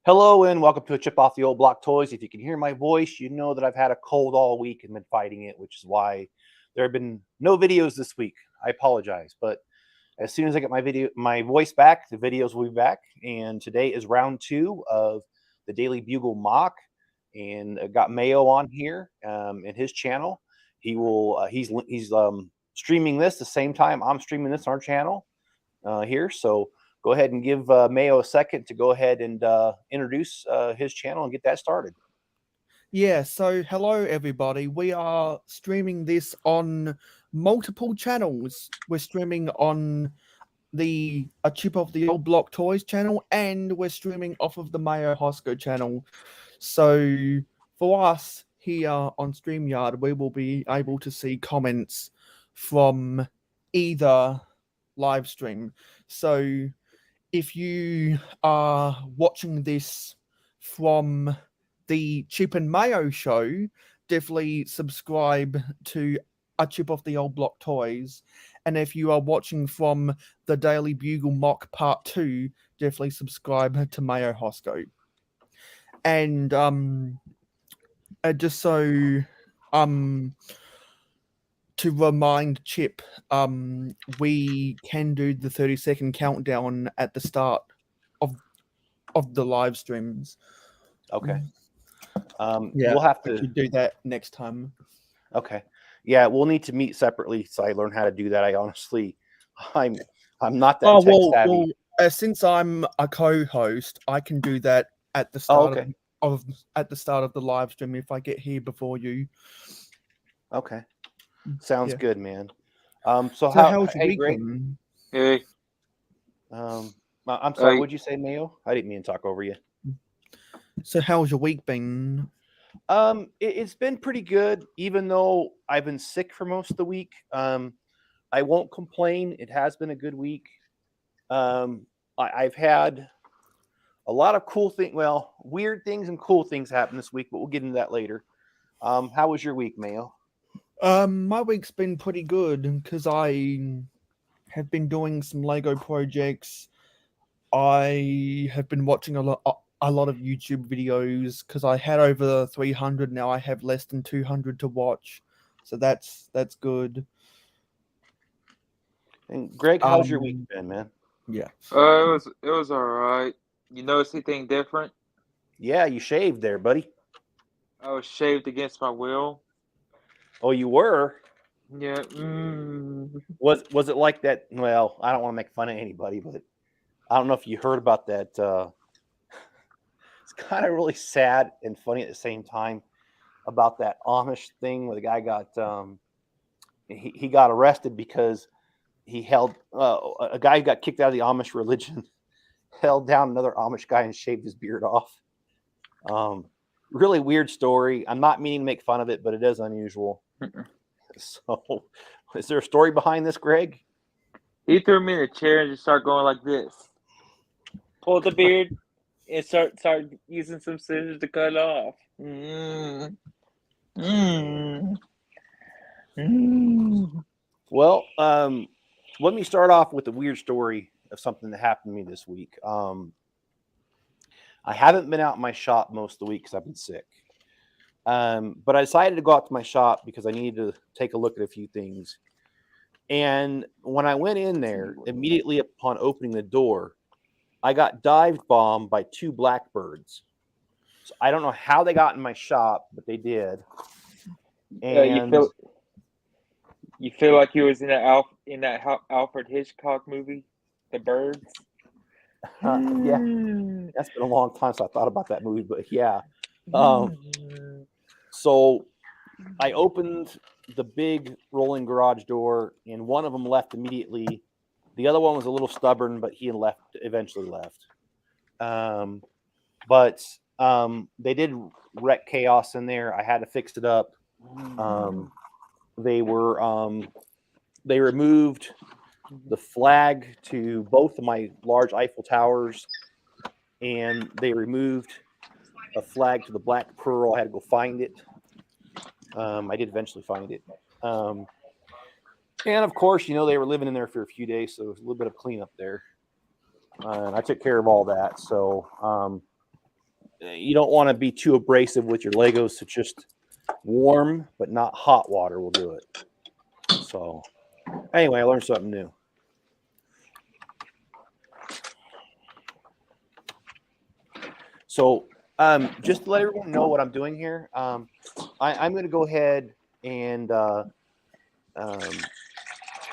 Hello and welcome to a Chip Off the Old Block Toys. If you can hear my voice, you know that I've had a cold all week and been fighting it, which is why there have been no videos this week. I apologize, but as soon as I get my voice back, the videos will be back. And today is round two of the Daily Bugle mock, and I got Mayo on here in his channel. He's streaming this the same time I'm streaming this on our channel here. So go ahead and give Mayo a second to go ahead and introduce his channel and get that started. Yeah, so hello everybody. We are streaming this on multiple channels. We're streaming on the A Chip of the Old Block Toys channel, and we're streaming off of the mayohosko channel. So for us here on StreamYard, we will be able to see comments from either live stream. So if you are watching this from the Chip and Mayo show, definitely subscribe to A Chip of the Old Block Toys. And if you are watching from the Daily Bugle Mock Part 2, definitely subscribe to Mayo Hosco. And just so to remind Chip, we can do the 30-second countdown at the start of the live streams. Okay. Yeah, we'll have we to should do that next time. Okay. Yeah, we'll need to meet separately so I learn how to do that. I'm not that tech savvy. Since I'm a co-host, I can do that at the Oh, start okay. of the live stream if I get here before you. Okay. Sounds Yeah. good, man. So how's your hey, week Greg. been? Hey, I'm sorry. What'd you say, Mayo? I didn't mean to talk over you. So how's your week been? It's been pretty good, even though I've been sick for most of the week. I won't complain. It has been a good week. I've had a lot of weird things and cool things happen this week, but we'll get into that later. How was your week, Mayo? My week's been pretty good because I have been doing some Lego projects. I have been watching a lot of YouTube videos because I had over 300. Now I have less than 200 to watch, so that's good. And Greg, how's your week been, man? Yeah. it was all right. You notice anything different? Yeah, you shaved there, buddy. I was shaved against my will. Oh, you were? Yeah. Was it like that? Well, I don't want to make fun of anybody, but I don't know if you heard about that. It's kind of really sad and funny at the same time about that Amish thing where the guy got he got arrested because he held a guy who got kicked out of the Amish religion held down another Amish guy and shaved his beard off. Really weird story. I'm not meaning to make fun of it, but it is unusual. So, is there a story behind this, Greg? He threw me in a chair and just started going like this. Pulled the beard and start using some scissors to cut it off. Well, let me start off with a weird story of something that happened to me this week. I haven't been out in my shop most of the week because I've been sick. But I decided to go out to my shop because I needed to take a look at a few things. And when I went in there, immediately upon opening the door, I got dive bombed by two blackbirds. So I don't know how they got in my shop, but they did. And you feel like you was in that Alfred Hitchcock movie, The Birds. yeah, that's been a long time since I thought about that movie, but yeah. So I opened the big rolling garage door, and one of them left immediately. The other one was a little stubborn, but he eventually left. But they did wreck chaos in there. I had to fix it up. They removed the flag to both of my large Eiffel Towers, and they removed a flag to the Black Pearl. I had to go find it. I did eventually find it. And of course, they were living in there for a few days, so there was a little bit of cleanup there. And I took care of all that. So you don't want to be too abrasive with your Legos, so just warm but not hot water will do it. So anyway, I learned something new. So just to let everyone know what I'm doing here, I'm going to go ahead and I'm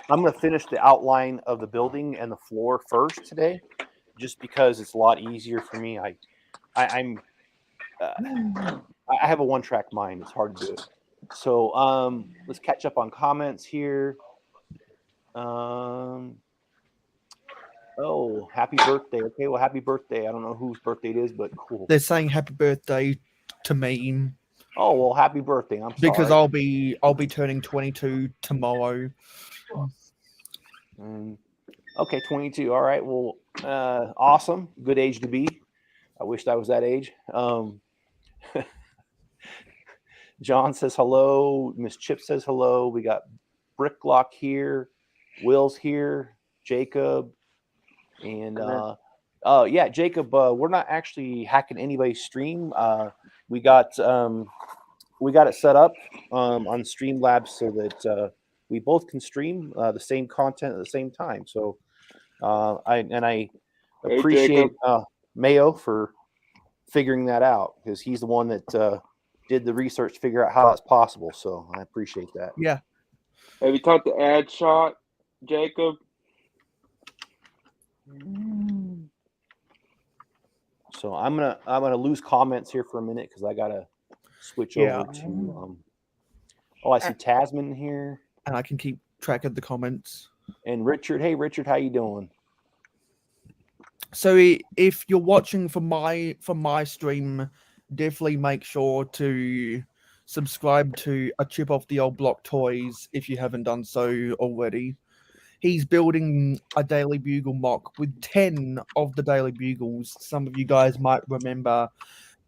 going to finish the outline of the building and the floor first today, just because it's a lot easier for me. I have a one-track mind. It's hard to do it. So let's catch up on comments here. Oh, happy birthday. Okay, well, happy birthday. I don't know whose birthday it is, but cool. They're saying happy birthday to me. Oh, well, happy birthday. I'm because sorry. I'll be turning 22 tomorrow. Okay, 22. All right. Well, awesome. Good age to be. I wished I was that age. John says hello. Miss Chip says hello. We got Bricklock here. Will's here. Jacob. And yeah, Jacob, we're not actually hacking anybody's stream. We got it set up on Streamlabs so that we both can stream the same content at the same time. So I appreciate Mayo for figuring that out, because he's the one that did the research to figure out how that's possible. So I appreciate that. Yeah. Have you talked to Ad Shot, Jacob? So I'm gonna lose comments here for a minute because I gotta switch over to. Oh, I see Tasman here, and I can keep track of the comments. And Richard, hey Richard, how you doing? So if you're watching from my stream, definitely make sure to subscribe to A Chip Off the Old Block Toys if you haven't done so already. He's building a Daily Bugle mock with 10 of the Daily Bugles. Some of you guys might remember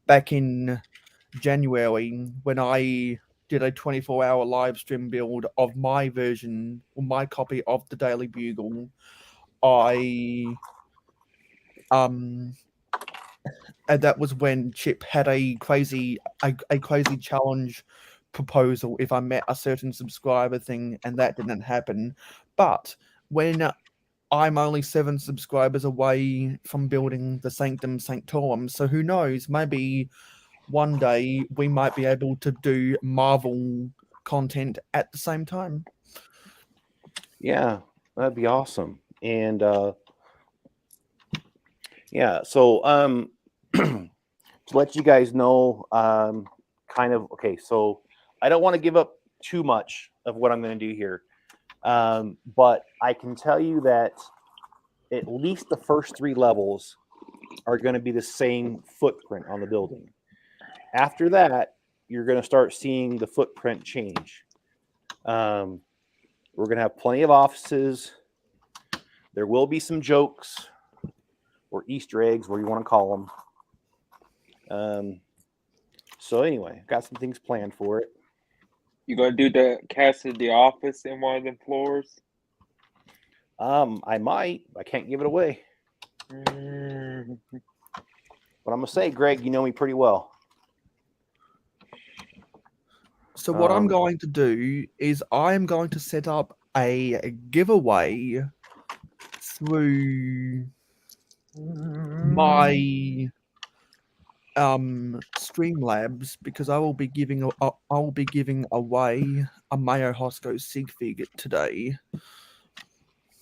back in January when I did a 24-hour live stream build of my version, or my copy of the Daily Bugle. And that was when Chip had a crazy challenge proposal if I met a certain subscriber thing, and that didn't happen. But when I'm only 7 subscribers away from building the Sanctum Sanctorum, so who knows, maybe one day we might be able to do Marvel content at the same time. Yeah, that'd be awesome. And yeah, so to let you guys know, kind of, okay, so I don't want to give up too much of what I'm going to do here, but I can tell you that at least the first 3 levels are going to be the same footprint on the building. After that, you're going to start seeing the footprint change. We're going to have plenty of offices. There will be some jokes or Easter eggs, where you want to call them. So anyway, got some things planned for it. You gonna do the cast of The Office in one of them floors? I might. I can't give it away. But I'm gonna say, Greg, you know me pretty well. So what I'm going to do is I'm going to set up a giveaway through my Streamlabs, because I will be giving away a mayohosko sig fig today.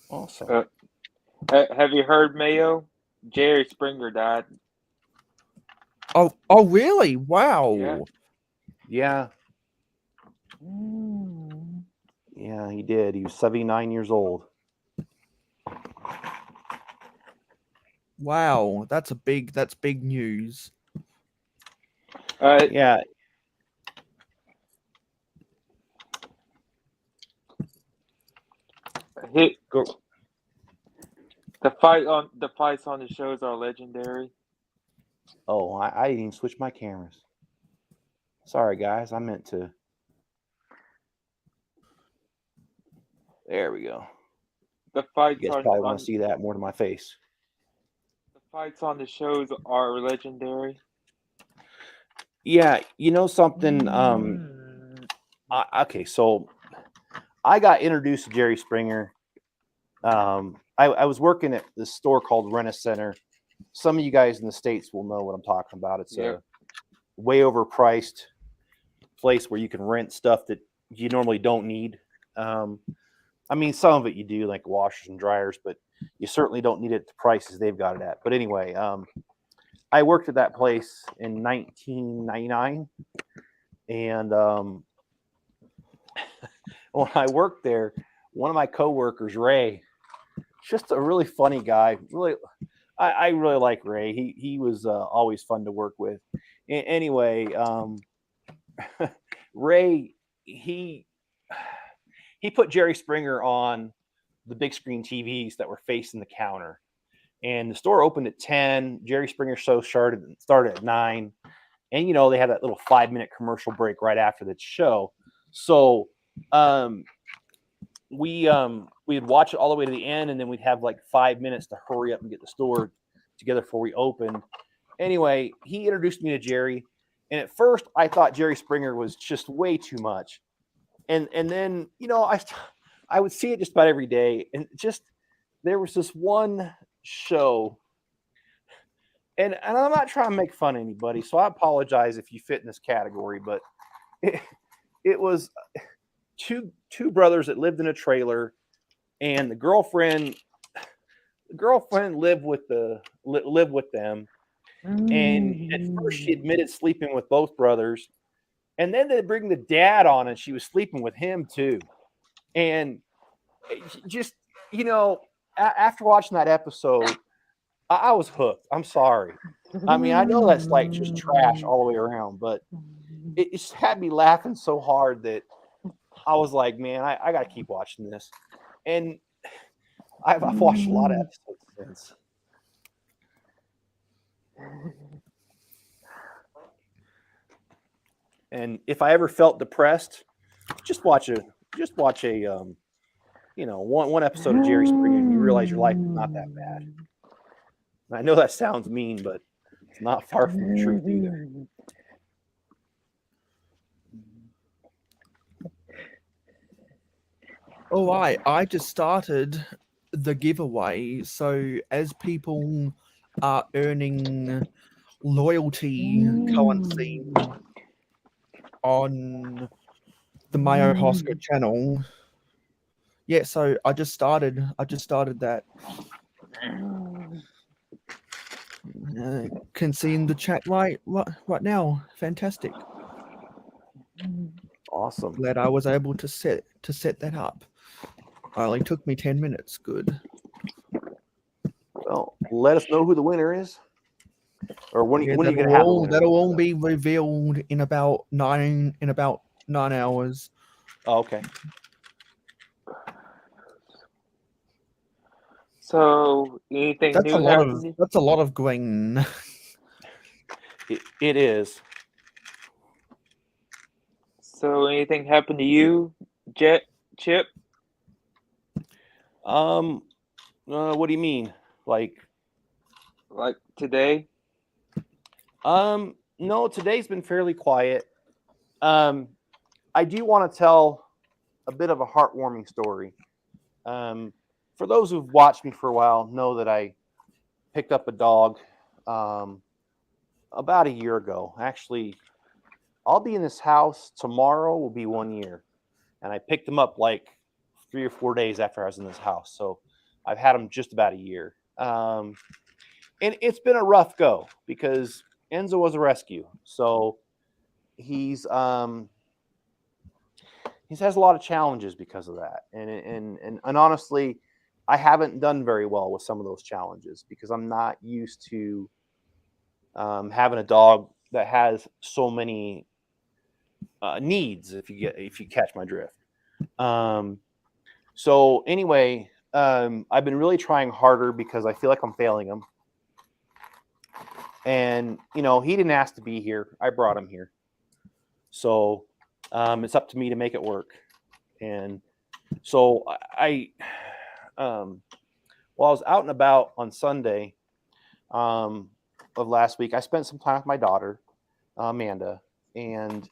Awesome. Have you heard, Mayo? Jerry Springer died. Oh, really? Wow. Yeah. Yeah, he did. He was 79 years old. Wow, that's big news. Yeah. The fights on the shows are legendary. Oh, I didn't even switch my cameras. Sorry, guys. I meant to. There we go. The fights. You guys probably want to see that more to my face. The fights on the shows are legendary. Yeah, you know something. Okay, so I got introduced to Jerry Springer. I was working at this store called Rent-A-Center. Some of you guys in the States will know what I'm talking about. It's Yep. a way overpriced place where you can rent stuff that you normally don't need. I mean, some of it you do, like washers and dryers, but you certainly don't need it at the prices they've got it at. But anyway, I worked at that place in 1999, and when I worked there, one of my coworkers, Ray, just a really funny guy. Really, I really like Ray. He was always fun to work with. Anyway, Ray he he put Jerry Springer on the big screen TVs that were facing the counter. And the store opened at 10. Jerry Springer show started at 9. And they had that little 5-minute commercial break right after the show. So we'd watch it all the way to the end, and then we'd have like 5 minutes to hurry up and get the store together before we opened. Anyway, he introduced me to Jerry, and at first I thought Jerry Springer was just way too much. And then I would see it just about every day, and just there was this one show, and I'm not trying to make fun of anybody, so I apologize if you fit in this category, but it was two brothers that lived in a trailer, and the girlfriend lived with them, and at first she admitted sleeping with both brothers, and then they bring the dad on, and she was sleeping with him too, and just after watching that episode, I was hooked. I'm sorry. I mean, I know that's like just trash all the way around, but it just had me laughing so hard that I was like, man, I got to keep watching this. And I've watched a lot of episodes since. And if I ever felt depressed, just watch a one episode of Jerry Springer, and you realize your life is not that bad. And I know that sounds mean, but it's not far from the truth either. All right, I just started the giveaway. So as people are earning loyalty currency on the mayohosko channel, yeah. So I just started that. Can see in the chat right now. Fantastic. Awesome. Glad I was able to set that up. Only took me 10 minutes. Good. Well, let us know who the winner is, or when are you going to have the winner? That'll all be revealed in about 9 hours. Oh, okay. So anything That's new a lot happened? that's a lot of green. It is. So anything happened to you, Chip? What do you mean? Like today? No, today's been fairly quiet. I do want to tell a bit of a heartwarming story. For those who've watched me for a while, know that I picked up a dog about a year ago. Actually, I'll be in this house tomorrow. Will be 1 year, and I picked him up like 3 or 4 days after I was in this house. So I've had him just about a year, and it's been a rough go because Enzo was a rescue. So he's has a lot of challenges because of that, and honestly, I haven't done very well with some of those challenges because I'm not used to having a dog that has so many needs. If you catch my drift. So anyway, I've been really trying harder because I feel like I'm failing him. And he didn't ask to be here. I brought him here. So it's up to me to make it work. And so while I was out and about on Sunday of last week, I spent some time with my daughter, Amanda, and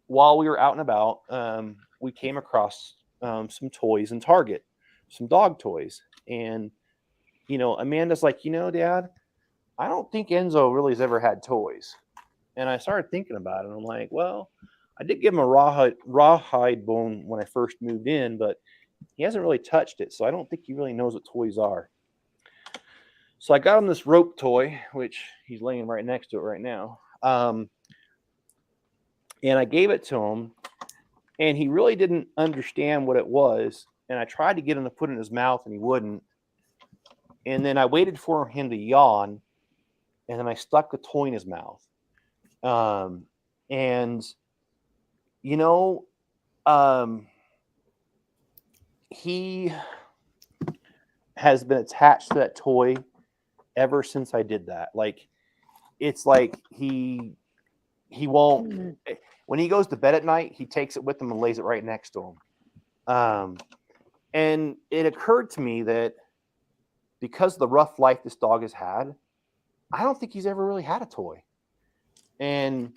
while we were out and about, we came across some toys in Target, some dog toys, and Amanda's like, Dad, I don't think Enzo really has ever had toys. And I started thinking about it. And I'm like, well, I did give him a rawhide bone when I first moved in, but he hasn't really touched it. So I don't think he really knows what toys are. So I got him this rope toy, which he's laying right next to it right now. And I gave it to him, and he really didn't understand what it was. And I tried to get him to put it in his mouth, and he wouldn't. And then I waited for him to yawn, and then I stuck the toy in his mouth. And he has been attached to that toy ever since I did that. Like, it's like he won't, when he goes to bed at night, he takes it with him and lays it right next to him. And it occurred to me that because of the rough life this dog has had, I don't think he's ever really had a toy. And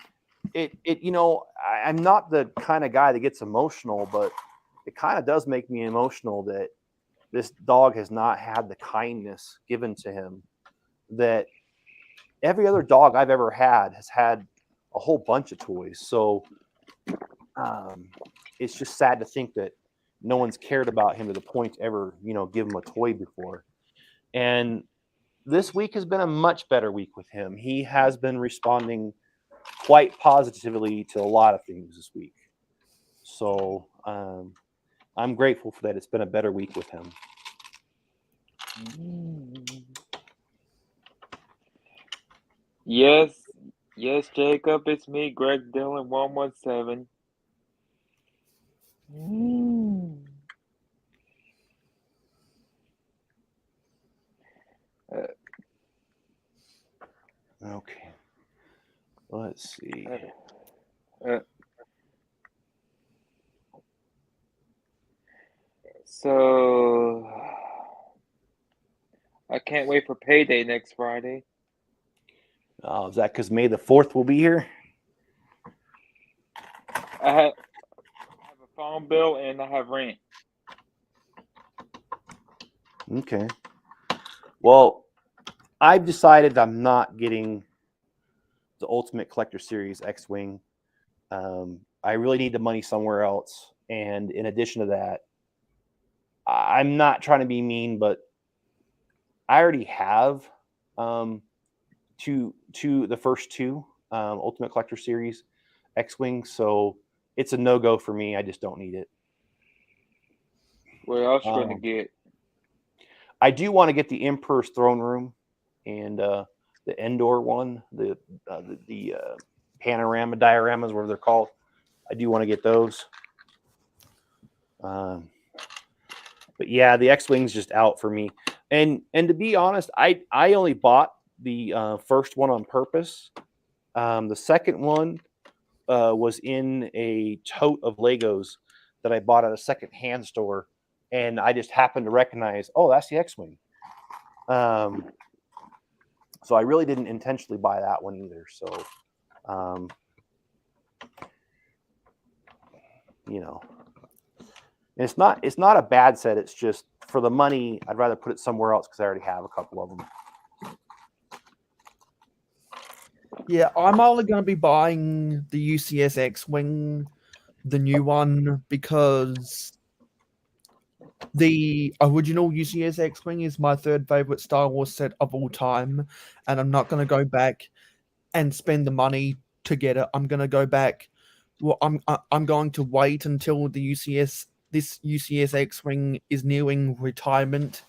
I'm not the kind of guy that gets emotional, but it kind of does make me emotional that this dog has not had the kindness given to him that every other dog I've ever had has had a whole bunch of toys. So it's just sad to think that no one's cared about him to the point to ever, give him a toy before. And this week has been a much better week with him. He has been responding quite positively to a lot of things this week. So I'm grateful for that. It's been a better week with him. Yes, Jacob, it's me, Greg Dillon, 117. Okay. Let's see. So I can't wait for payday next Friday. Oh, is that because May the 4th will be here? I have a phone bill and I have rent. Okay. Well, I've decided I'm not getting the Ultimate Collector Series X-Wing. I really need the money somewhere else. And in addition to that, I'm not trying to be mean, but I already have the first two Ultimate Collector Series X-Wing, so it's a no-go for me. I just don't need it. What else you going to get? I do want to get the Emperor's Throne Room and the Endor one, the panorama dioramas, whatever they're called. I do want to get those. But yeah, the X-Wing's just out for me. And to be honest, I only bought the first one on purpose. The second one was in a tote of Legos that I bought at a second-hand store, and I just happened to recognize, oh, that's the X-Wing. So I really didn't intentionally buy that one either. So, it's not a bad set. It's just for the money, I'd rather put it somewhere else because I already have a couple of them. Yeah, I'm only going to be buying the UCS X-Wing, the new one, because the original UCS X-Wing is my third favorite Star Wars set of all time, and I'm not going to go back and spend the money to get it. I'm going to go back. Well, I'm going to wait until this UCS X-Wing is nearing retirement,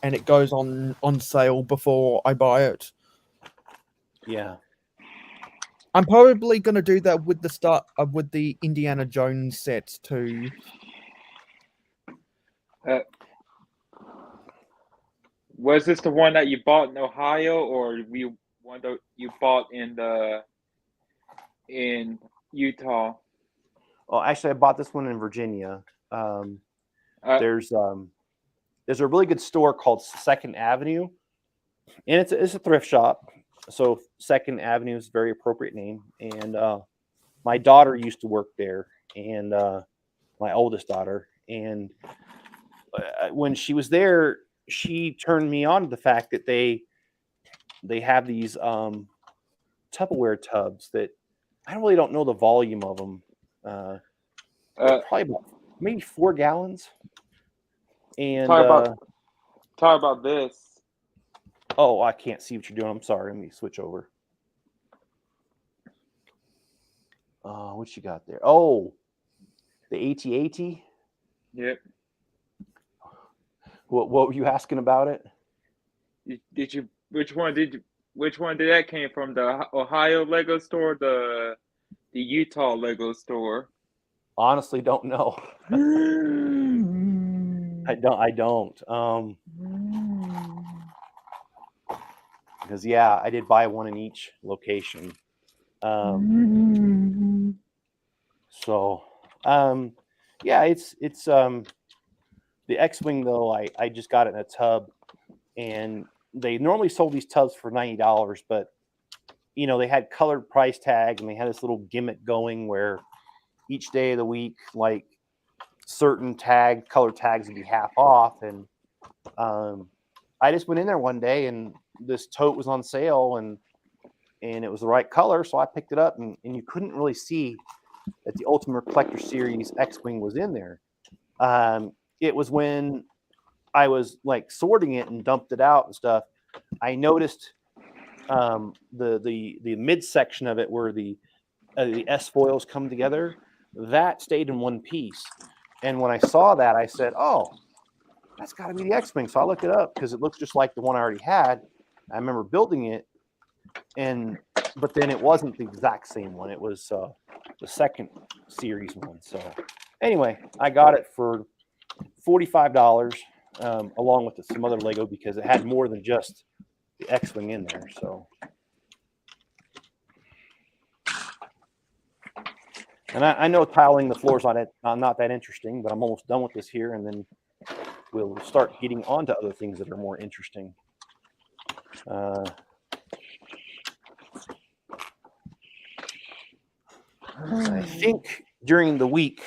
and it goes on sale before I buy it. Yeah. I'm probably going to do that with the Indiana Jones sets too. Was this the one that you bought in Ohio, or one that you bought in Utah? Well, actually, I bought this one in Virginia. There's a really good store called Second Avenue, and it's a thrift shop. so Second Avenue is a very appropriate name, and my daughter used to work there, and my oldest daughter, and when she was there, she turned me on to the fact that they have these Tupperware tubs that I really don't know the volume of them. Probably about maybe 4 gallons. And talk about this. oh, I can't see what you're doing. I'm sorry. Let me switch over. What you got there? Oh, the AT-AT. Yep. What were you asking about it? Which one did that came from? The Ohio Lego store, the Utah Lego store? Honestly, don't know. I don't. Because I did buy one in each location. So it's the X-Wing though. I just got it in a tub, and they normally sold these tubs for $90, but they had colored price tag, and they had this little gimmick going where each day of the week, like certain color tags would be half off, and I just went in there one day, and this tote was on sale, and it was the right color, so I picked it up, and you couldn't really see that the Ultimate Collector Series X-Wing was in there. It was when I was like sorting it and dumped it out and stuff, I noticed the midsection of it where the S foils come together, that stayed in one piece. And when I saw that, I said, "Oh, that's got to be the X-Wing." So I looked it up because it looks just like the one I already had. I remember building it, but then it wasn't the exact same one. It was the second series one. So anyway, I got it for $45 along with some other Lego because it had more than just the X-Wing in there. So, and I know tiling the floors on it not that interesting, but I'm almost done with this here, and then we'll start getting on to other things that are more interesting. I think during the week,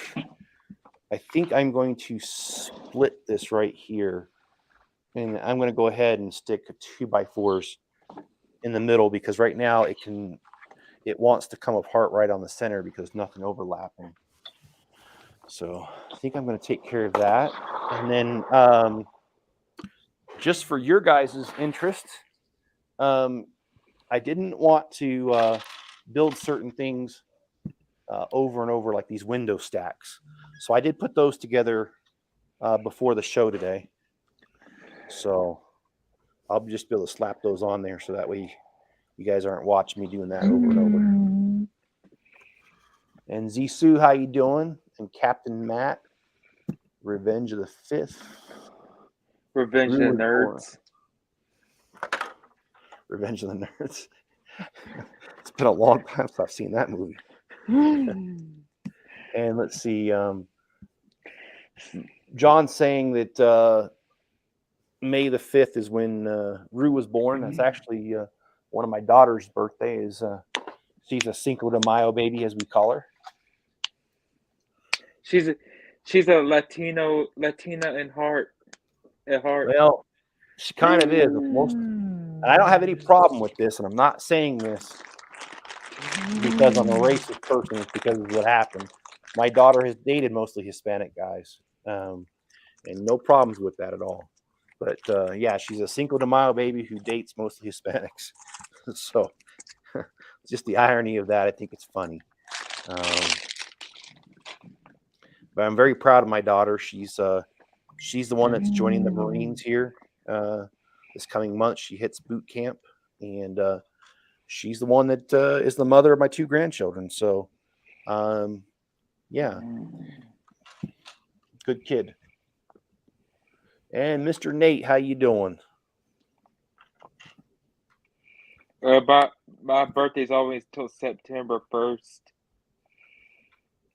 I'm going to split this right here, and I'm going to go ahead and stick 2x4s in the middle because right now it wants to come apart right on the center because nothing overlapping. So I think I'm going to take care of that, and then just for your guys' interest, I didn't want to build certain things over and over like these window stacks. So I did put those together before the show today. So I'll just be able to slap those on there so that way you guys aren't watching me doing that over and over. And Zissou, how you doing? And Captain Matt, Revenge of the Fifth. Revenge of the Nerds. Revenge of the Nerds. It's been a long time since I've seen that movie. And let's see. John's saying that May the 5th is when Rue was born. That's actually one of my daughter's birthdays. She's a Cinco de Mayo baby, as we call her. She's a Latina in heart. At heart. Well, she kind of is. And I don't have any problem with this, and I'm not saying this because I'm a racist person. It's because of what happened. My daughter has dated mostly Hispanic guys, and no problems with that at all. But she's a Cinco de Mayo baby who dates mostly Hispanics. So just the irony of that, I think it's funny. But I'm very proud of my daughter. She's the one that's joining the Marines here this coming month. She hits boot camp, and she's the one that is the mother of my 2 grandchildren. So, good kid. And Mr. Nate, how you doing? My birthday's always till September 1st.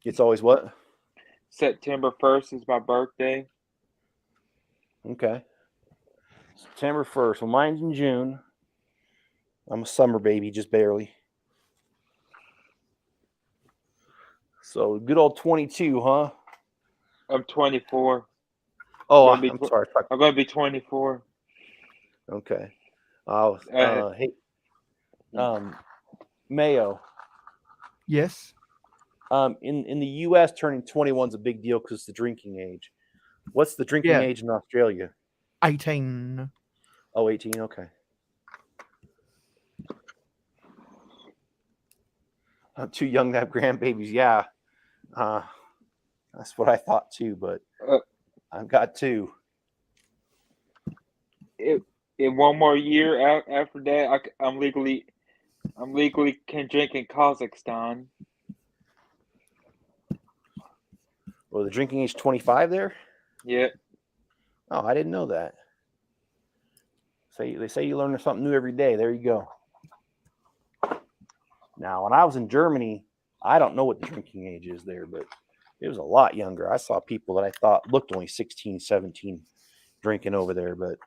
It's always what? September 1st is my birthday. Okay. September 1st. Well, mine's in June. I'm a summer baby, just barely. So good old 22, huh? I'm 24. Oh, I'm gonna be I'm sorry. I'm gonna be 24. Okay. Hey, Mayo. Yes. In the U.S., turning 21 is a big deal because it's the drinking age. What's the drinking Yeah. age in Australia? 18. Oh, 18. Okay. I'm too young to have grandbabies. Yeah. That's what I thought too, but Uh, I've got two. in one more year after that, I'm legally can drink in Kazakhstan. Well, the drinking age 25 there? Yeah. Oh, I didn't know that. They say you learn something new every day. There you go. Now, when I was in Germany, I don't know what the drinking age is there, but it was a lot younger. I saw people that I thought looked only 16, 17 drinking over there, but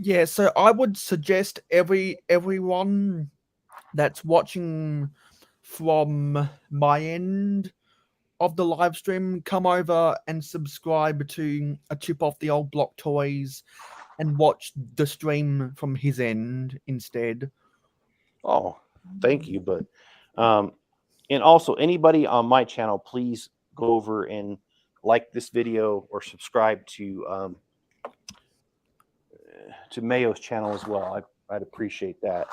Yeah, so I would suggest everyone that's watching from my end of the live stream come over and subscribe to A Chip Off the Old Block Toys and watch the stream from his end instead. oh, thank you. But and also anybody on my channel, please go over and like this video or subscribe to Mayo's channel as well. I'd appreciate that.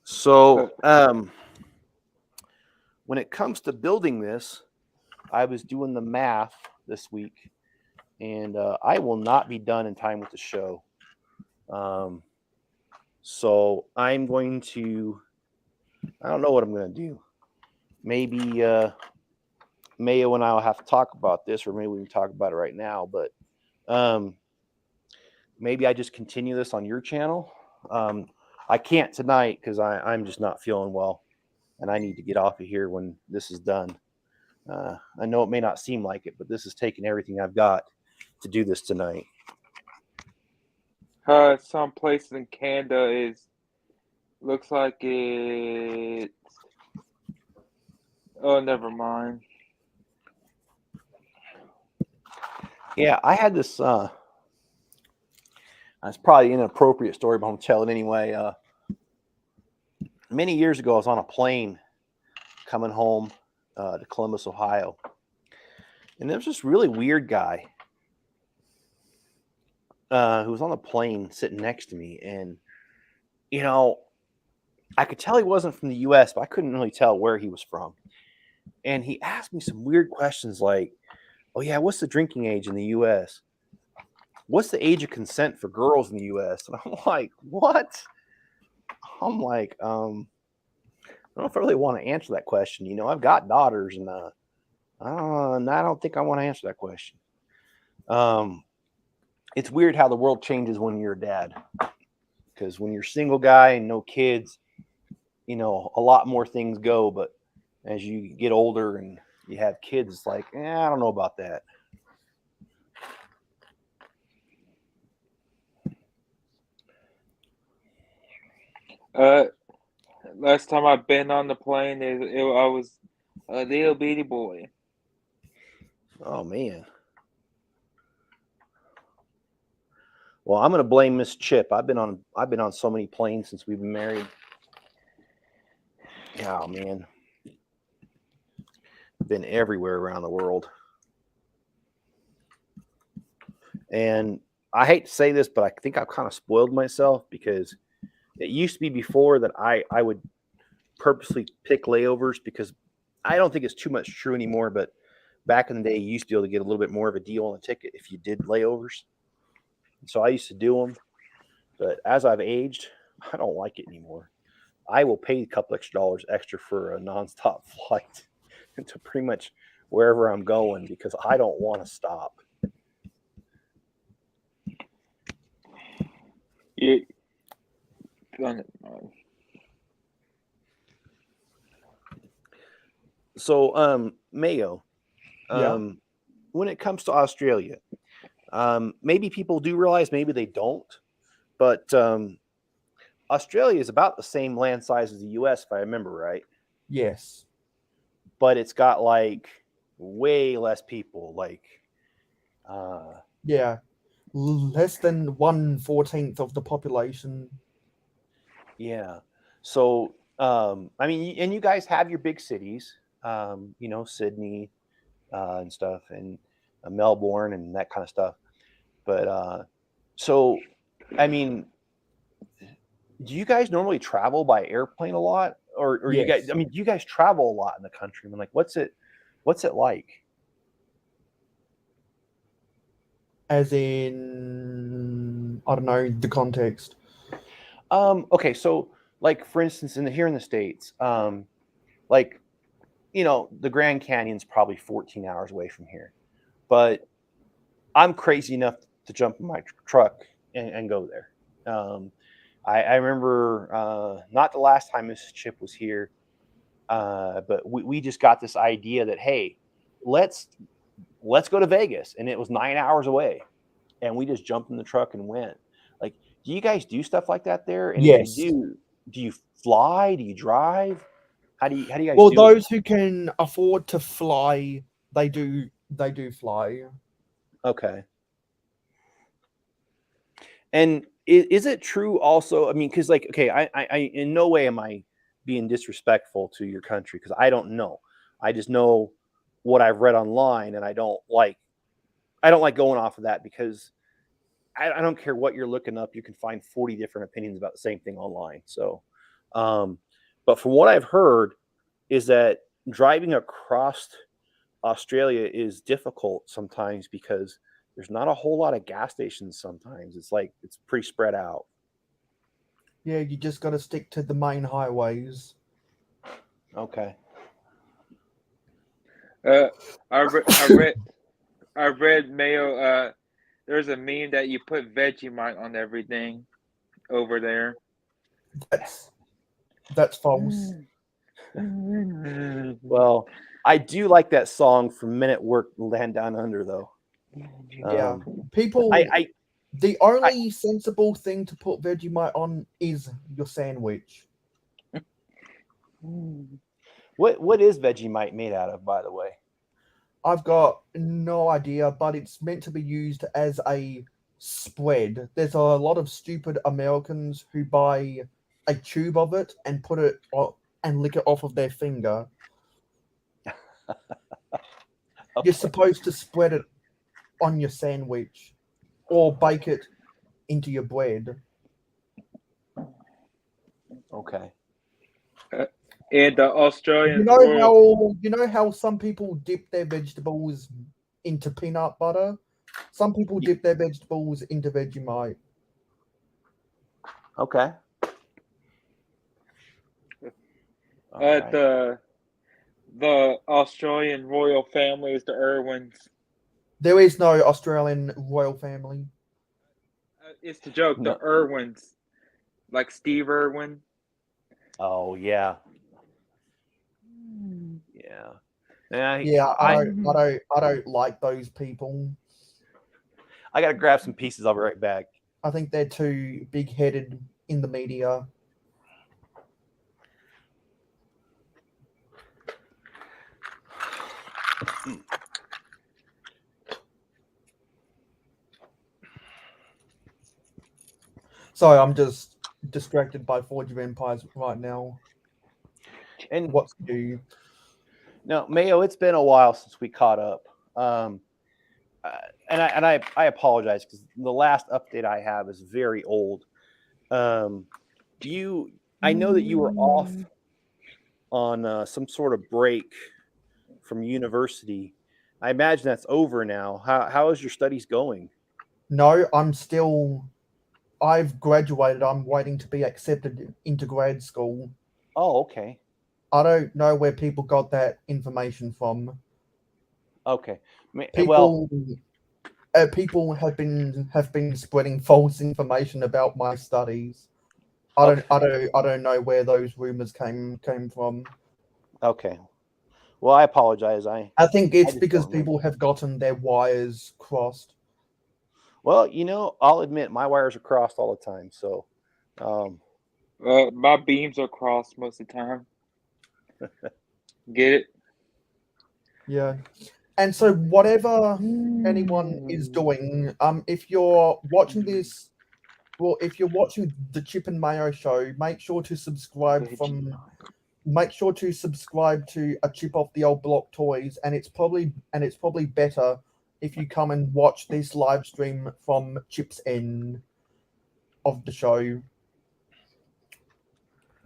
So when it comes to building this, I was doing the math this week, and I will not be done in time with the show. So I'm going to, I don't know what I'm going to do. Maybe Mayo and I will have to talk about this, or maybe we can talk about it right now. But maybe I just continue this on your channel. I can't tonight because I'm just not feeling well, and I need to get off of here when this is done. I know it may not seem like it, but this is taking everything I've got to do this tonight. Some places in Canada looks like it's. Oh, never mind. Yeah, I had this. It's probably an inappropriate story, but I'm gonna tell it anyway. Many years ago, I was on a plane coming home to Columbus, Ohio, and there was this really weird guy who was on the plane sitting next to me, and I could tell he wasn't from the U.S., but I couldn't really tell where he was from. And he asked me some weird questions like, "Oh yeah, what's the drinking age in the U.S.? What's the age of consent for girls in the U.S.?" And I'm like, "What?" I'm like, I don't know if I really want to answer that question. I've got daughters, and I don't think I want to answer that question. It's weird how the world changes when you're a dad, because when you're a single guy and no kids, a lot more things go. But as you get older and you have kids, it's like, I don't know about that. Last time I've been on the plane, I was a little bitty boy. Oh man. Well, I'm gonna blame Miss Chip. I've been on so many planes since we've been married. Oh man. Been everywhere around the world. And I hate to say this, but I think I've kind of spoiled myself, because it used to be before that I would purposely pick layovers, because I don't think it's too much true anymore, but back in the day, you used to be able to get a little bit more of a deal on a ticket if you did layovers. So I used to do them, but as I've aged, I don't like it anymore. I will pay a couple extra dollars extra for a nonstop flight to pretty much wherever I'm going, because I don't want to stop. Yeah. So, Mayo, Yeah. when it comes to Australia, maybe people do realize, maybe they don't, but Australia is about the same land size as the U.S., if I remember right. Yes. But it's got like way less people, like Yeah. Less than 1/14 of the population. yeah. So I mean, and you guys have your big cities, you know, Sydney and stuff, and Melbourne and that kind of stuff. But so I mean, do you guys normally travel by airplane a lot, or you guys? Yes. I mean, do you guys travel a lot in the country? I mean, like, what's it like? As in, I don't know the context. Okay, so like for instance, here in the States, like you know, the Grand Canyon's probably 14 hours away from here, but I'm crazy enough to jump in my truck and go there. I remember not the last time Mrs. Chip was here, but we just got this idea that hey, let's go to Vegas, and it was 9 hours away, and we just jumped in the truck and went. Like, do you guys do stuff like that there? And if you Yes. do you fly? Do you drive? How do you guys Well, do those it? who can afford to fly, they do fly. Okay. And is it true also? I mean, because like, okay, I in no way am I being disrespectful to your country because I don't know. I just know what I've read online, and I don't like going off of that because I don't care what you're looking up. You can find 40 different opinions about the same thing online. So, um, but from what I've heard, is that driving across Australia is difficult sometimes because there's not a whole lot of gas stations sometimes. It's like it's pretty spread out. Yeah, you just got to stick to the main highways. Okay. I read Mayo. There's a meme that you put Vegemite on everything over there. That's false. Well, I do like that song from Men at Work, Land Down Under, though. Yeah, people. The only sensible thing to put Vegemite on is your sandwich. What is Vegemite made out of, by the way? I've got no idea, but it's meant to be used as a spread. There's a lot of stupid Americans who buy a tube of it and put it and lick it off of their finger. Okay. You're supposed to spread it on your sandwich or bake it into your bread. Okay. And the Australian You know how some people dip their vegetables into peanut butter? Some people dip their vegetables into Vegemite. Okay. Right. The Australian royal family is the Irwins. There is no Australian royal family. It's the joke. No. The Irwins, like Steve Irwin. Oh yeah. Yeah. Yeah, I don't like those people. I gotta grab some pieces. I'll be right back. I think they're too big-headed in the media. Sorry, I'm just distracted by Forge of Empires right now. And what's new? No, Mayo, it's been a while since we caught up. And I apologize because the last update I have is very old. I know that you were off on some sort of break from university. I imagine that's over now. How is your studies going? No, I've graduated. I'm waiting to be accepted into grad school. Oh, okay. I don't know where people got that information from. Okay. People have been spreading false information about my studies. I don't know where those rumors came from. Okay. Well, I apologize. I think it's because people have gotten their wires crossed. Well, I'll admit my wires are crossed all the time. So, um, My beams are crossed most of the time. Get it? Yeah. And so whatever anyone is doing, if you're watching this, well, if you're watching the Chip and Mayo show, make sure to subscribe to a Chip Off the Old Block Toys, and it's probably better if you come and watch this live stream from Chip's end of the show.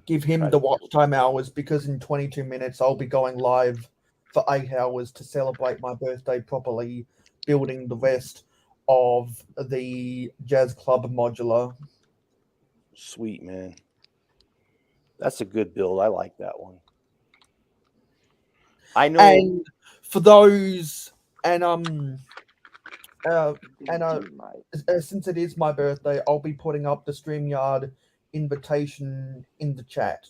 Give him the watch time hours, because in 22 minutes I'll be going live for 8 hours to celebrate my birthday properly, building the rest of the Jazz Club modular. Sweet, man. That's a good build. I like that one. I know. And for those, since it is my birthday, I'll be putting up the StreamYard invitation in the chat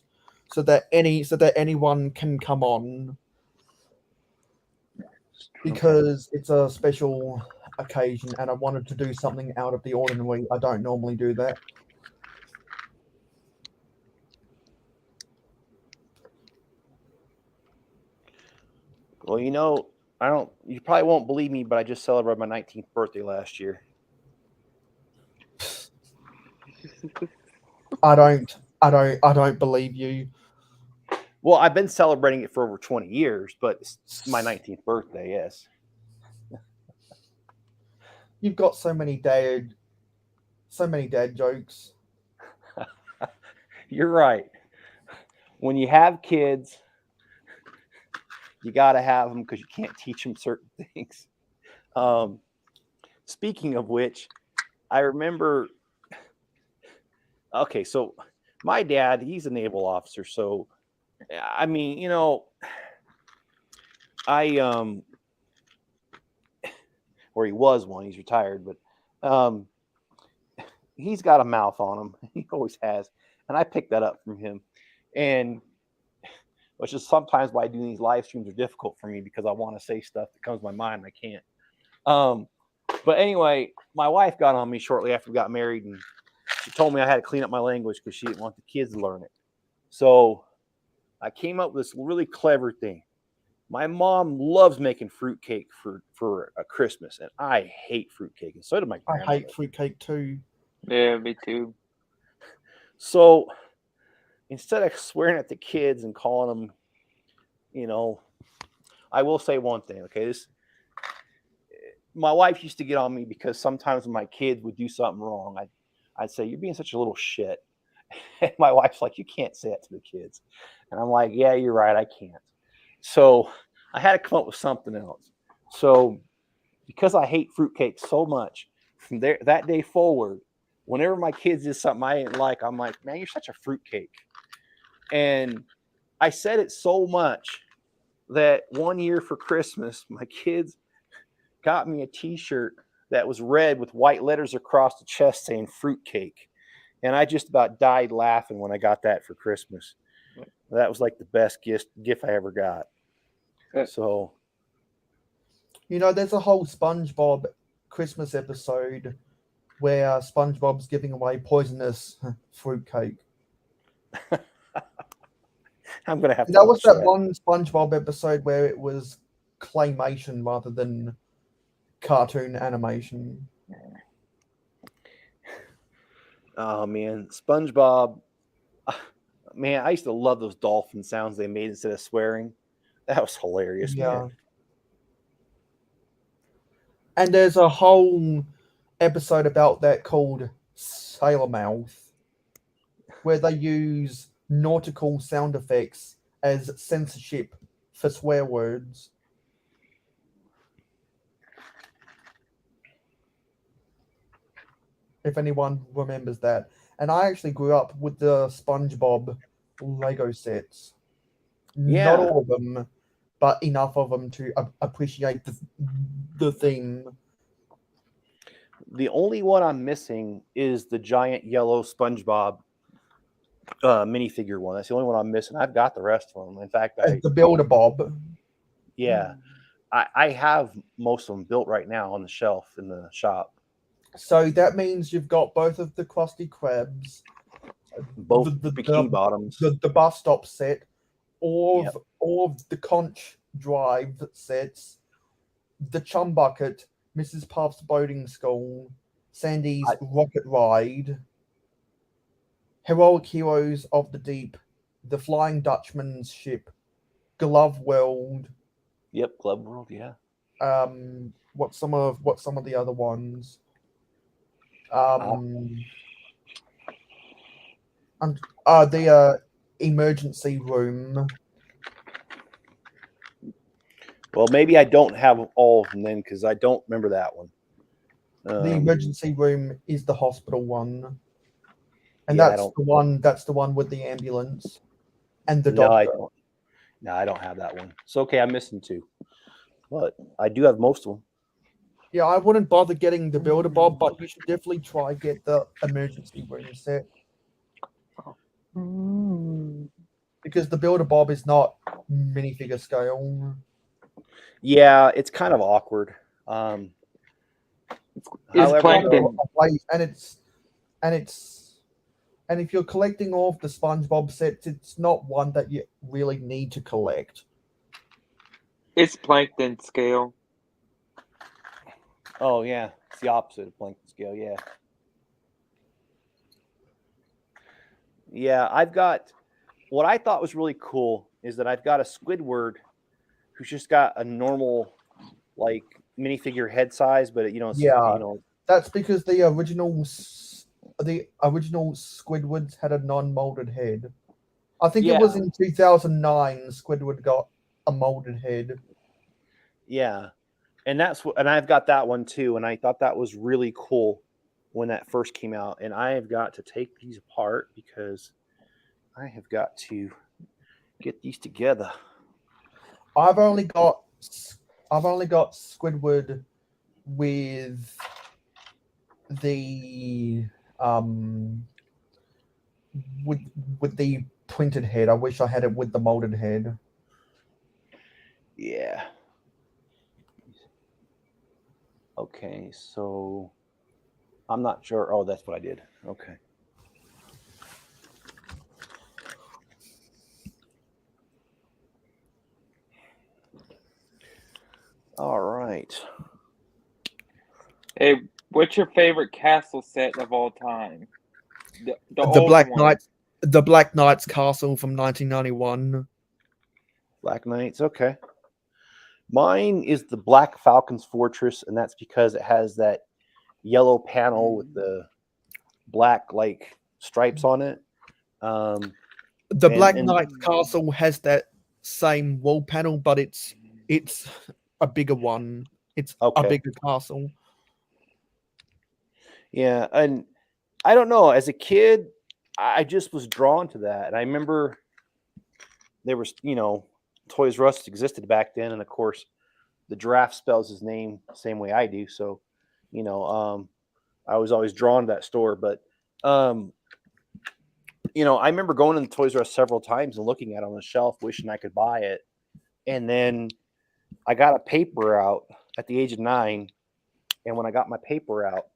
so that anyone can come on, because it's a special occasion and I wanted to do something out of the ordinary. I don't normally do that. Well, you probably won't believe me, but I just celebrated my 19th birthday last year. I don't believe you. Well, I've been celebrating it for over 20 years, but it's my 19th birthday, yes. You've got so many dad jokes. You're right. When you have kids, you got to have them because you can't teach them certain things. Speaking of which, I remember. Okay, so my dad, he's a naval officer. So, I mean, or he was one. He's retired, but he's got a mouth on him. He always has, and I picked that up from him, and which is sometimes why doing these live streams are difficult for me, because I want to say stuff that comes to my mind and I can't. But anyway, my wife got on me shortly after we got married, and she told me I had to clean up my language because she didn't want the kids to learn it. So I came up with this really clever thing. My mom loves making fruitcake for a Christmas, and I hate fruitcake, and so did my grandmother. I hate fruitcake too. Yeah, me too. So instead of swearing at the kids and calling them, I will say one thing, okay? My wife used to get on me because sometimes when my kids would do something wrong, I'd say, "You're being such a little shit." And my wife's like, "You can't say that to the kids." And I'm like, "Yeah, you're right, I can't." So I had to come up with something else. So because I hate fruitcake so much, from that day forward, whenever my kids did something I didn't like, I'm like, "Man, you're such a fruitcake." And I said it so much that one year for Christmas, my kids got me a T-shirt that was red with white letters across the chest saying fruitcake. And I just about died laughing when I got that for Christmas. That was like the best gift I ever got. So, there's a whole SpongeBob Christmas episode where SpongeBob's giving away poisonous fruitcake. I'm gonna have to. That was that one SpongeBob episode where it was claymation rather than cartoon animation. Oh man, SpongeBob. Man, I used to love those dolphin sounds they made instead of swearing. That was hilarious, man. And there's a whole episode about that called Sailor Mouth, where they use nautical sound effects as censorship for swear words. If anyone remembers that. And I actually grew up with the SpongeBob Lego sets. Yeah. Not all of them, but enough of them to appreciate the theme. The only one I'm missing is the giant yellow SpongeBob minifigure one. That's the only one I'm missing. I've got the rest of them. In fact, the Build-A-Bob. Yeah, I have most of them built right now on the shelf in the shop. So that means you've got both of the Krusty Krabs, Both bikini bottoms. the bus stop set, all Yep. of the Conch Drive sets, the Chum Bucket, Mrs. Puff's Boating School, Sandy's Rocket Ride, Heroic Heroes of the Deep, the Flying Dutchman's Ship, Glove World. Yep, Glove World. Yeah. What's some of the other ones? And the emergency room. Well, maybe I don't have all of them then because I don't remember that one. The emergency room is the hospital one, and yeah, that's the one. That's the one with the ambulance and the No, doctor. I don't. No, I don't have that one. It's okay. I'm missing two, but I do have most of them. Yeah, I wouldn't bother getting the Builder Bob, but you should definitely try get the emergency room set because the Builder Bob is not minifigure scale. Yeah, it's kind of awkward. However, Plankton. And if you're collecting all of the SpongeBob sets, it's not one that you really need to collect. It's Plankton scale. Oh yeah, it's the opposite of Plankton scale. Yeah. Yeah, I've got what I thought was really cool is that I've got a Squidward who's just got a normal like minifigure head size, but Yeah. That's because the original Squidwards had a non-molded head. I think it was in 2009 Squidward got a molded head. Yeah. And I've got that one too, and I thought that was really cool when that first came out. And I have got to take these apart because I have got to get these together. I've only got Squidward with the with the printed head. I wish I had it with the molded head. Yeah. Okay, so I'm not sure. Oh, that's what I did. Okay. All right. Hey, what's your favorite castle set of all time? The Black one. Knights, the Black Knights Castle from 1991. Black Knights. Okay. Mine is the Black Falcon's Fortress, and that's because it has that yellow panel with the black like stripes on it. The Black Knights Castle has that same wall panel, but it's a bigger one. It's a bigger castle. Yeah, and I don't know. As a kid, I just was drawn to that, and I remember there was, Toys R Us existed back then, and of course, the giraffe spells his name the same way I do. So, I was always drawn to that store. But, I remember going to the Toys R Us several times and looking at it on the shelf, wishing I could buy it. And then I got a paper out at the age of 9, and when I got my paper out,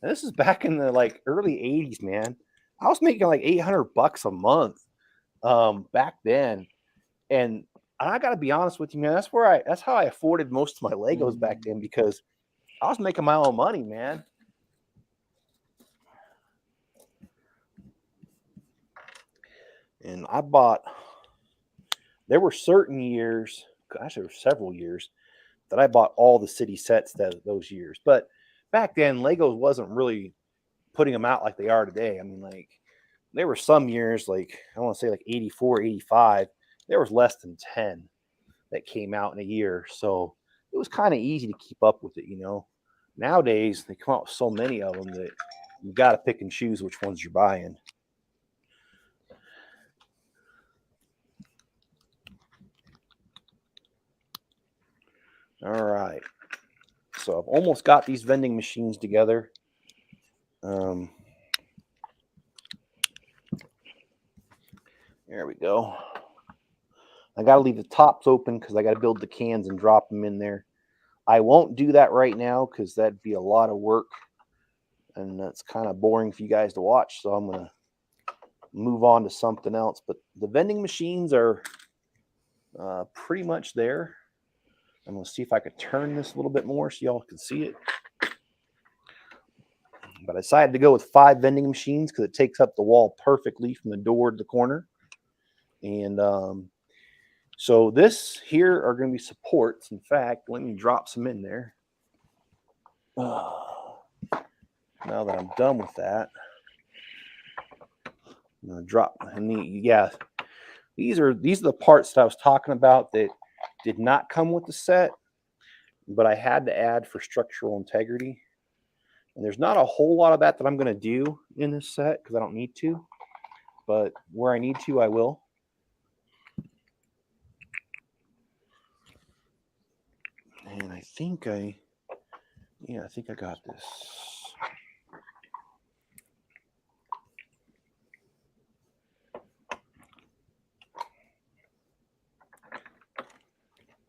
and this is back in the like early 80s, man. I was making like $800 a month back then. And I got to be honest with you, man. That's how I afforded most of my Legos back then because I was making my own money, man. And there were certain years, gosh, there were several years that I bought all the city sets those years. But back then, Legos wasn't really putting them out like they are today. I mean, like, there were some years, like, I want to say like 84, 85, there was less than 10 that came out in a year. So it was kind of easy to keep up with it, Nowadays, they come out with so many of them that you got to pick and choose which ones you're buying. All right. So I've almost got these vending machines together. There we go. I got to leave the tops open because I got to build the cans and drop them in there. I won't do that right now because that'd be a lot of work. and that's kind of boring for you guys to watch. So I'm going to move on to something else. But the vending machines are pretty much there. I'm going to see if I could turn this a little bit more so y'all can see it. But I decided to go with 5 vending machines because it takes up the wall perfectly from the door to the corner. And so this here are going to be supports. In fact, let me drop some in there. Now that I'm done with that, I'm going to drop. And yeah, these are the parts that I was talking about that did not come with the set, but I had to add for structural integrity. And there's not a whole lot of that I'm going to do in this set because I don't need to. But where I need to, I will. And I think I got this.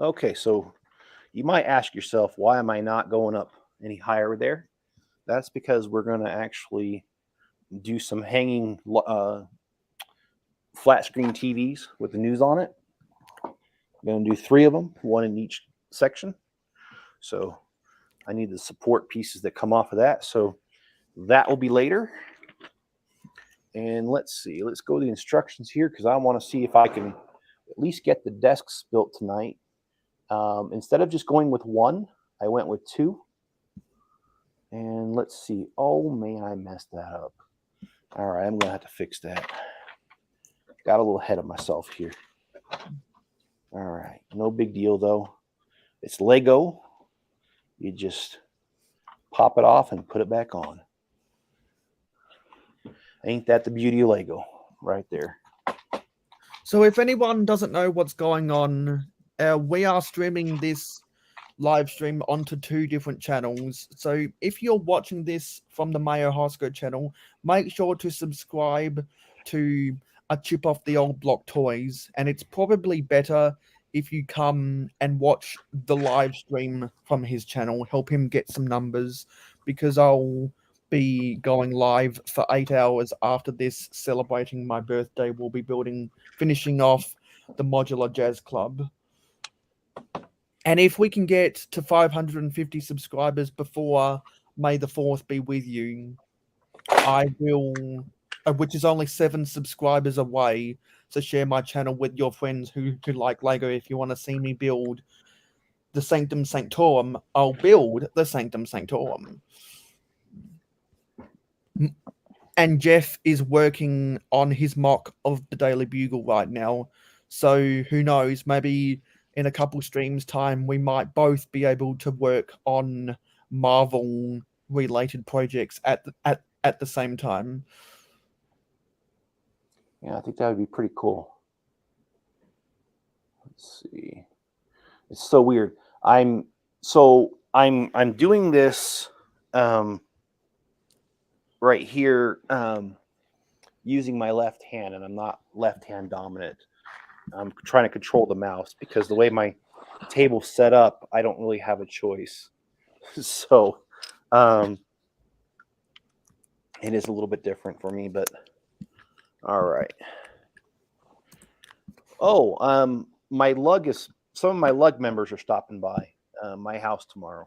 Okay, so you might ask yourself, why am I not going up any higher there? That's because we're going to actually do some hanging flat screen TVs with the news on it. I'm going to do 3 of them, 1 in each section. So I need the support pieces that come off of that. So that will be later. And let's see. Let's go to the instructions here because I want to see if I can at least get the desks built tonight. Instead of just going with 1, I went with 2. And let's see. Oh, man, I messed that up. All right, I'm going to have to fix that. Got a little ahead of myself here. All right, no big deal, though. It's Lego. You just pop it off and put it back on. Ain't that the beauty of Lego right there? So if anyone doesn't know what's going on, we are streaming this live stream onto 2 different channels. So if you're watching this from the Mayohosko channel, make sure to subscribe to A Chip Off the Old Block Toys. And it's probably better if you come and watch the live stream from his channel, help him get some numbers, because I'll be going live for 8 hours after this, celebrating my birthday. We'll be finishing off the Modular Jazz Club. And if we can get to 550 subscribers before May the 4th be with you, I will, which is only 7 subscribers away, so share my channel with your friends who like Lego. If you want to see me build the Sanctum Sanctorum, I'll build the Sanctum Sanctorum. And Jeff is working on his mock of the Daily Bugle right now. So who knows, maybe in a couple streams time, we might both be able to work on Marvel related projects at the same time. Yeah, I think that would be pretty cool. Let's see. It's so weird. I'm doing this right here using my left hand, and I'm not left hand dominant. I'm trying to control the mouse because the way my table's set up, I don't really have a choice. So it is a little bit different for me, but all right. Oh, some of my lug members are stopping by my house tomorrow.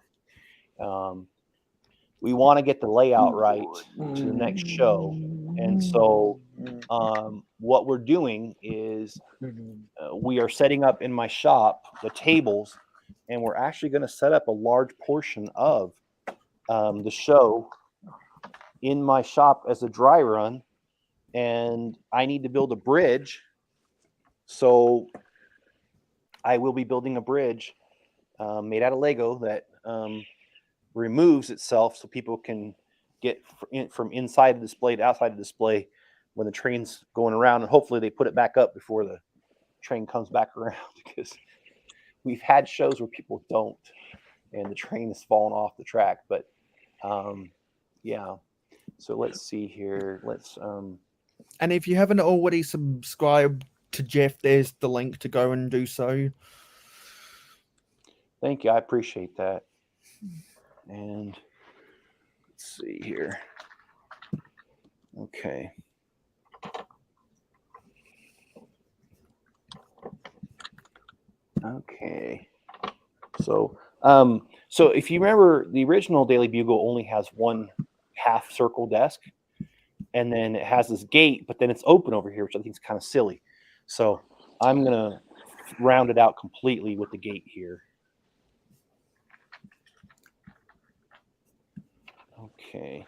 We want to get the layout right to the next show, and so what we're doing is we are setting up in my shop the tables, and we're actually going to set up a large portion of the show in my shop as a dry run, and I need to build a bridge. So I will be building a bridge made out of Lego that removes itself so people can get from inside the display to outside the display when the train's going around, and hopefully they put it back up before the train comes back around, because we've had shows where people don't and the train has fallen off the track. But yeah, so let's see here. And if you haven't already subscribed to Jeff, there's the link to go and do so. Thank you. I appreciate that. And let's let's see here. Okay. Okay. So, so if you remember, the original Daily Bugle only has one half circle desk, and then it has this gate, but then it's open over here, which I think is kind of silly. So I'm gonna round it out completely with the gate here. Okay.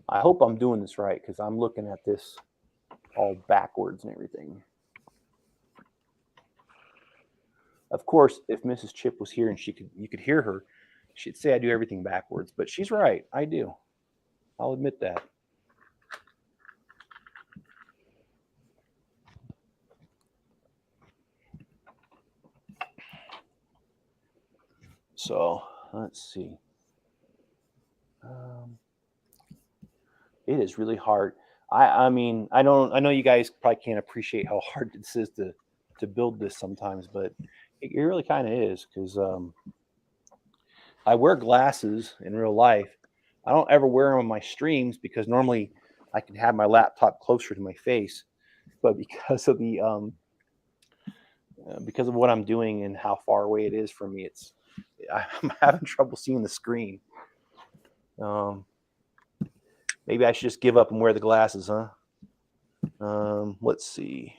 I hope I'm doing this right because I'm looking at this all backwards and everything. Of course, if Mrs. Chip was here and you could hear her, she'd say I do everything backwards, but she's right. I do. I'll admit that. So let's see. It is really hard. I mean, I know you guys probably can't appreciate how hard this is to build this sometimes, but it really kind of is because I wear glasses in real life. I don't ever wear them on my streams because normally I can have my laptop closer to my face, but because of the because of what I'm doing and how far away it is from me, I'm having trouble seeing the screen. Maybe I should just give up and wear the glasses, huh? Let's see.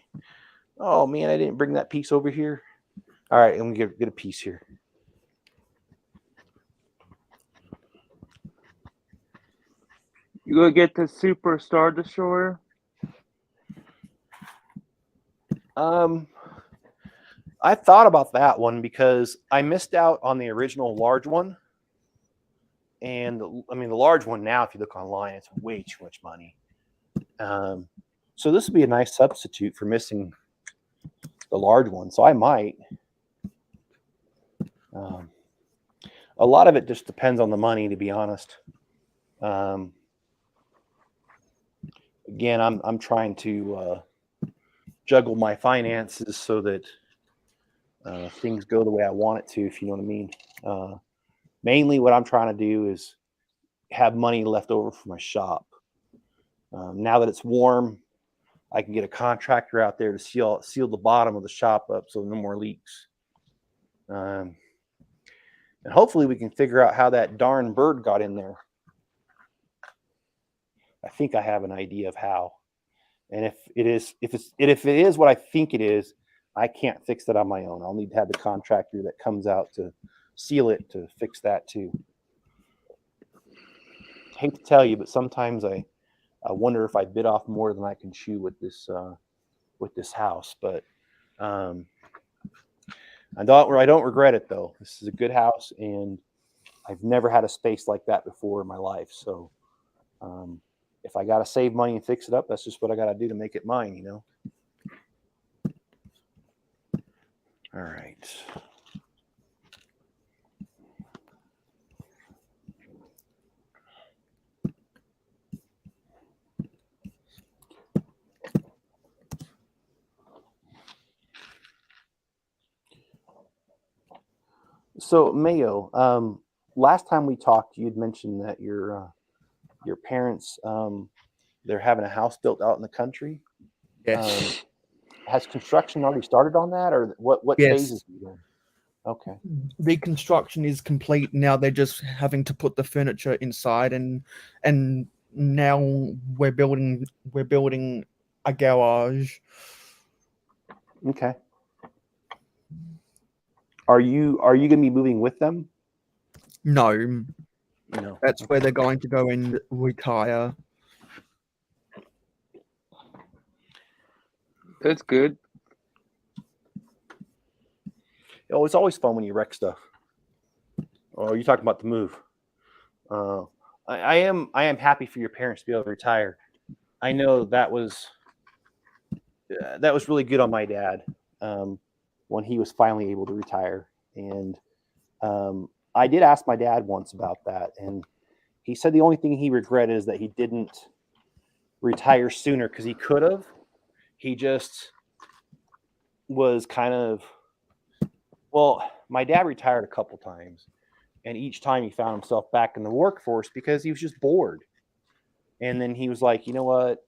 Oh man, I didn't bring that piece over here. All right, I'm gonna get a piece here. You gonna get the Super Star Destroyer? I thought about that one because I missed out on the original large one. And I mean, the large one now, if you look online, it's way too much money. So this would be a nice substitute for missing the large one. So I might. A lot of it just depends on the money, to be honest. Again, I'm trying to juggle my finances so that things go the way I want it to, if you know what I mean. Mainly what I'm trying to do is have money left over for my shop. Now that it's warm, I can get a contractor out there to seal the bottom of the shop up so no more leaks. And hopefully we can figure out how that darn bird got in there. I think I have an idea of how. And if it is what I think it is, I can't fix that on my own. I'll need to have the contractor that comes out to seal it to fix that too. I hate to tell you, but sometimes I wonder if I bit off more than I can chew with this house. But I don't regret it though. This is a good house, and I've never had a space like that before in my life. So if I got to save money and fix it up, that's just what I got to do to make it mine, you know? All right. So Mayo, last time we talked, you'd mentioned that your parents, they're having a house built out in the country. Yes. Has construction already started on that, or what Yes. phases are you in? Okay. The construction is complete now. They're just having to put the furniture inside, and now we're building a garage. Okay. Are you going to be moving with them? No, No. that's where they're going to go and retire. That's good. Oh, it's always fun when you wreck stuff. Or are you talking about the move? I am happy for your parents to be able to retire. I know that was really good on my dad when he was finally able to retire. And I did ask my dad once about that, and he said the only thing he regretted is that he didn't retire sooner because he could have. He just was kind of Well, my dad retired a couple times, and each time he found himself back in the workforce because he was just bored. And then he was like, you know what?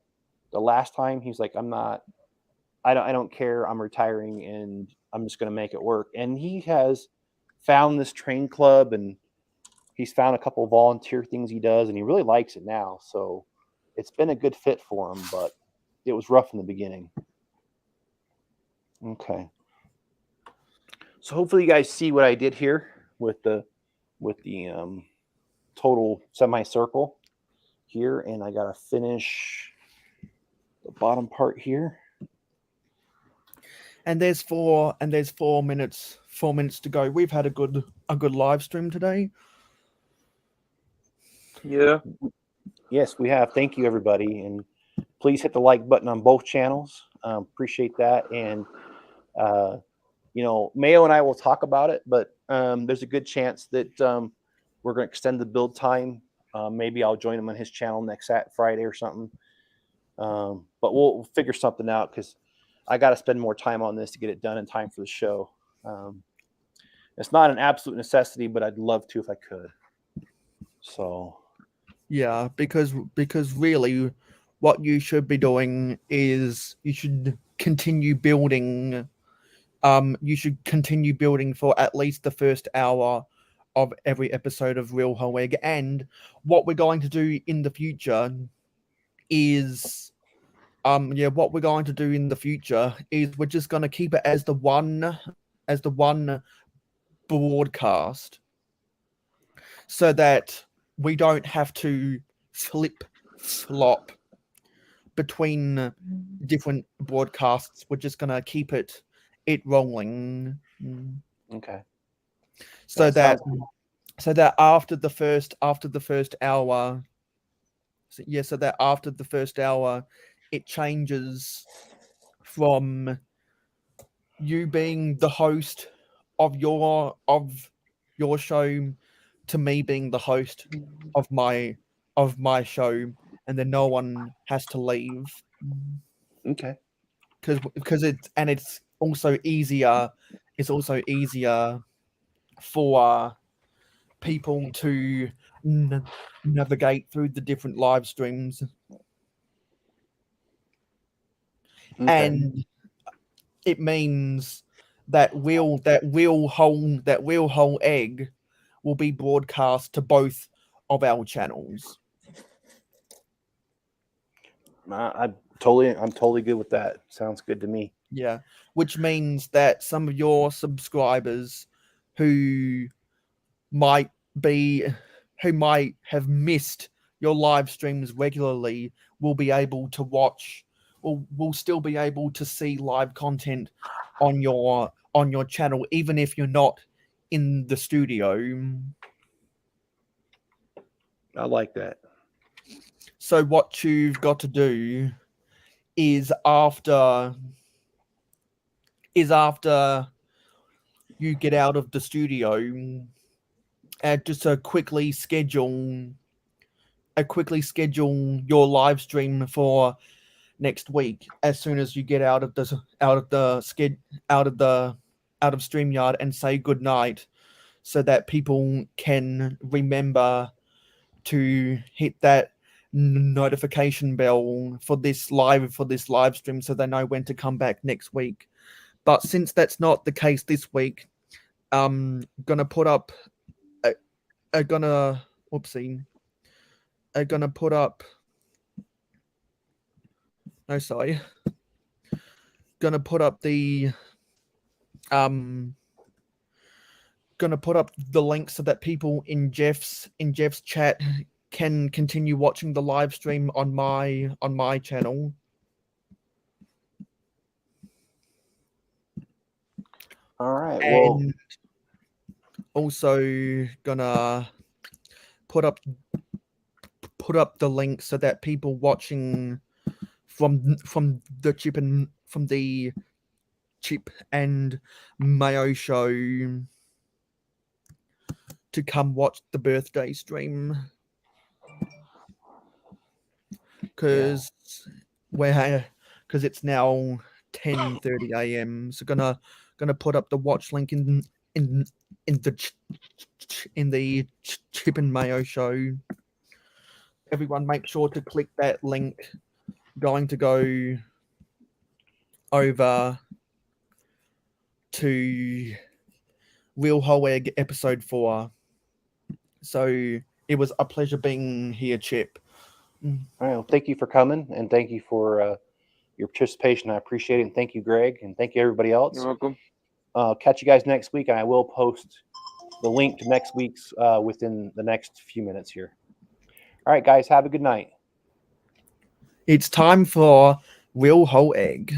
The last time he's like, I don't care. I'm retiring and I'm just going to make it work. And he has found this train club and he's found a couple of volunteer things he does and he really likes it now. So it's been a good fit for him, but it was rough in the beginning. Okay. So hopefully you guys see what I did here with the total semicircle here, and I gotta finish the bottom part here. And there's 4 minutes to go. We've had a good live stream today. Yeah. Yes, we have. Thank you, everybody, and please hit the like button on both channels. Appreciate that, and Mayo and I will talk about it, but there's a good chance that we're going to extend the build time. Maybe I'll join him on his channel next Friday or something. But we'll figure something out because I got to spend more time on this to get it done in time for the show. It's not an absolute necessity, but I'd love to if I could. So yeah, because really, what you should be doing is you should continue building. You should continue building for at least the first hour of every episode of Real Hoeg. And what we're going to do in the future is what we're going to do in the future is we're just going to keep it as the one broadcast so that we don't have to flop between different broadcasts. We're just going to keep it rolling. okay. So that after the first hour, so that after the first hour, it changes from you being the host of your show to me being the host of my show, and then no one has to leave. Okay. Because it's also easier. It's also easier for people to navigate through the different live streams. Okay. And it means that real whole egg will be broadcast to both of our channels. I'm totally good with that. Sounds good to me. Yeah, which means that some of your subscribers who might have missed your live streams regularly will be able to watch, or will still be able to see live content on your channel, even if you're not in the studio. I like that. So what you've got to do is after you get out of the studio, just quickly schedule your live stream for next week as soon as you get out of StreamYard, and say good night, so that people can remember to hit that notification bell for this live stream, so they know when to come back next week. But since that's not the case this week, I'm gonna put up gonna put up the link so that people in Jeff's chat can continue watching the live stream on my channel. All right. And also gonna put up the link so that people watching from the Chip and Mayo show to come watch the birthday stream, because it's now 10:30 a.m. So gonna gonna put up the watch link in the Chip and Mayo show. Everyone, make sure to click that link. Going to go over to Real Whole Egg episode 4. So it was a pleasure being here, Chip. All right, well, thank you for coming, and thank you for your participation. I appreciate it, and thank you, Greg, and thank you, everybody else. You're welcome. Catch you guys next week, and I will post the link to next week's within the next few minutes here. All right, guys, have a good night. It's time for Real Whole Egg.